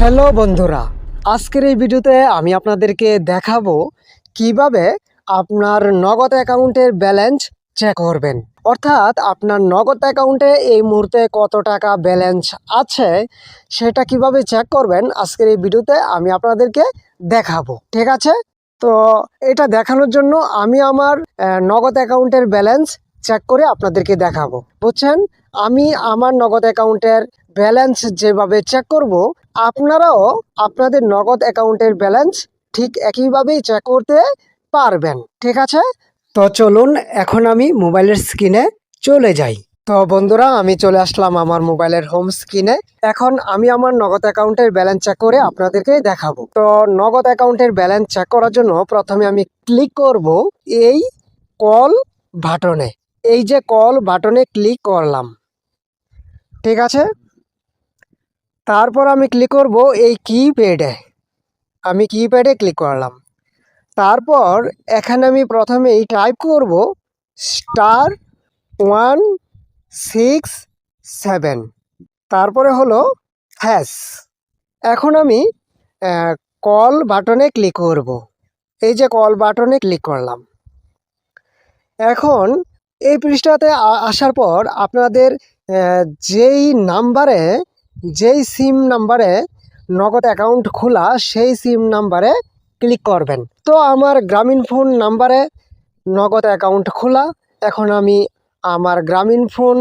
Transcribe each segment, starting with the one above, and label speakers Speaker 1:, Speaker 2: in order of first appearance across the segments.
Speaker 1: Hello বন্ধুরা, আজকের এই ভিডিওতে আমি আপনাদেরকে দেখাবো কিভাবে আপনার নগদ অ্যাকাউন্টের ব্যালেন্স চেক করবেন। অর্থাৎ আপনার নগদ অ্যাকাউন্টে এই মুহূর্তে কত টাকা ব্যালেন্স আছে সেটা কিভাবে চেক করবেন আজকের এই ভিডিওতে আমি আপনাদেরকে দেখাবো। ঠিক আছে, তো এটা দেখানোর জন্য আমি আমার নগদ অ্যাকাউন্টের ব্যালেন্স চেক করে আপনাদেরকে দেখাবো। বুঝছেন, আমি আমার নগদ অ্যাকাউন্টের ব্যালেন্স যেভাবে চেক করব, আপনারাও আপনাদের নগদ অ্যাকাউন্টের ব্যালেন্স ঠিক একইভাবেই চেক করতে পারবেন। ঠিক আছে, তো চলুন এখন আমি মোবাইলের স্ক্রিনে চলে যাই। তো বন্ধুরা, আমি চলে আসলাম আমার মোবাইলের হোম স্ক্রিনে। এখন আমি আমার নগদ অ্যাকাউন্টের ব্যালেন্স চেক করে আপনাদেরকে দেখাবো। তো নগদ অ্যাকাউন্টের ব্যালেন্স চেক করার জন্য প্রথমে আমি ক্লিক করব এই কল বাটনে। এই যে কল বাটনে ক্লিক করলাম, ঠিক আছে। তারপর আমি ক্লিক করব এই কিপ্যাডে। আমি কিপ্যাডে ক্লিক করলাম। তারপর এখানে আমি প্রথমেই টাইপ করব *167, তারপরে হলো হ্যাশ। এখন আমি কল বাটনে ক্লিক করব। এই যে কল বাটনে ক্লিক করলাম। এখন এই পৃষ্ঠাতে আসার পর আপনাদের যেই নাম্বারে, যেই সিম নাম্বারে নগদ অ্যাকাউন্ট খোলা সেই সিম নাম্বারে ক্লিক করবেন। তো আমার গ্রামীণ ফোন নাম্বারে নগদ অ্যাকাউন্ট খোলা। এখন আমি আমার গ্রামীণ ফোন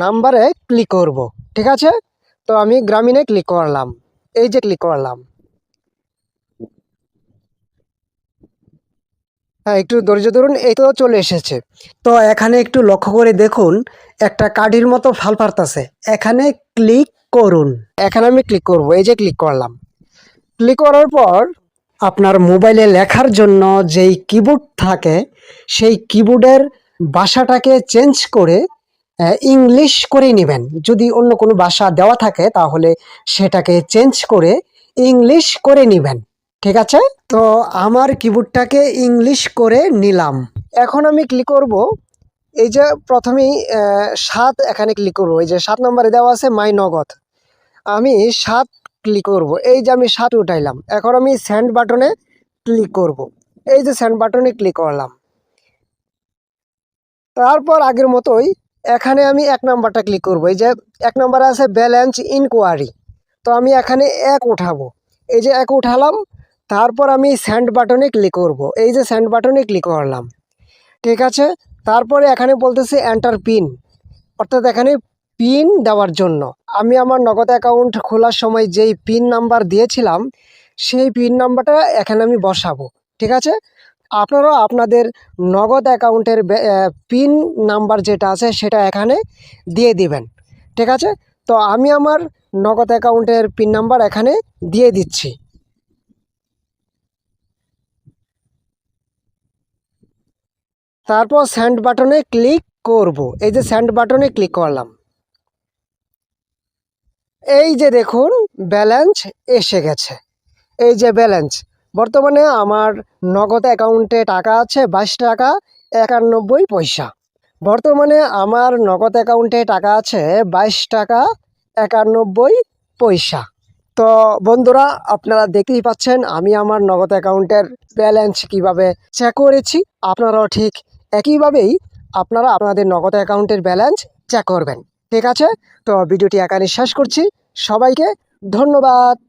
Speaker 1: নাম্বারে ক্লিক করব। ঠিক আছে, তো আমি গ্রামীণে ক্লিক করলাম। এই যে ক্লিক করলাম। হ্যাঁ, একটু ধৈর্য ধরুন, এই তো চলে এসেছে। তো এখানে একটু লক্ষ্য করে দেখুন, একটা কাঠির মতো ফাল পারতাছে। এখানে ক্লিক করুন। এখানে আমি ক্লিক করব। এই যে ক্লিক করলাম। ক্লিক করার পর আপনার মোবাইলে লেখার জন্য যেই কিবোর্ড থাকে সেই কিবোর্ডের ভাষাটাকে চেঞ্জ করে ইংলিশ করে নেবেন। যদি অন্য কোনো ভাষা দেওয়া থাকে তাহলে সেটাকে চেঞ্জ করে ইংলিশ করে নেবেন। ঠিক আছে, তো আমার কিবোর্ডটাকে ইংলিশ করে নিলাম। এখন আমি ক্লিক করব এই যে প্রথমেই 7 এখানে ক্লিক করব। এই যে 7 নম্বরে দেওয়া আছে মাই নগদ। আমি 7 ক্লিক করব। এই যে আমি 7 উঠাইলাম। এখন আমি সেন্ড বাটনে ক্লিক করব। এই যে সেন্ড বাটনে ক্লিক করলাম। তারপর আগের মতোই এখানে আমি 1 নাম্বারটা ক্লিক করব। এই যে 1 নাম্বারে আছে ব্যালেন্স ইনকোয়ারি। তো আমি এখানে 1 উঠাবো। এই যে 1 উঠালাম। তারপর আমি সেন্ড বাটনে ক্লিক করব। এই যে সেন্ড বাটনে ক্লিক করলাম। ঠিক আছে, তারপরে এখানে বলতেছে এন্টার পিন, অর্থাৎ এখানে পিন দেওয়ার জন্য আমি আমার নগদ অ্যাকাউন্ট খোলার সময় যেই পিন নাম্বার দিয়েছিলাম সেই পিন নাম্বারটা এখানে আমি বসাবো। ঠিক আছে, আপনারাও আপনাদের নগদ অ্যাকাউন্টের পিন নাম্বার যেটা আছে সেটা এখানে দিয়ে দিবেন। ঠিক আছে, তো আমি আমার নগদ অ্যাকাউন্টের পিন নাম্বার এখানে দিয়ে দিচ্ছি। তারপর সেন্ড বাটনে ক্লিক করব। এই যে সেন্ড বাটনে ক্লিক করলাম। এই যে দেখুন ব্যালেন্স এসে গেছে। এই যে ব্যালেন্স, বর্তমানে আমার নগদ অ্যাকাউন্টে টাকা আছে 22 টাকা 91 পয়সা। বর্তমানে আমার নগদ অ্যাকাউন্টে টাকা আছে 22 টাকা 91 পয়সা। তো বন্ধুরা, আপনারা দেখতেই পাচ্ছেন আমি আমার নগদ অ্যাকাউন্টের ব্যালেন্স কিভাবে চেক করেছি। আপনারাও ঠিক একইভাবেই আপনারা আপনাদের নগদ অ্যাকাউন্টের ব্যালেন্স চেক করবেন। ঠিক আছে, তো ভিডিওটি এখানে শেষ করছি। সবাইকে ধন্যবাদ।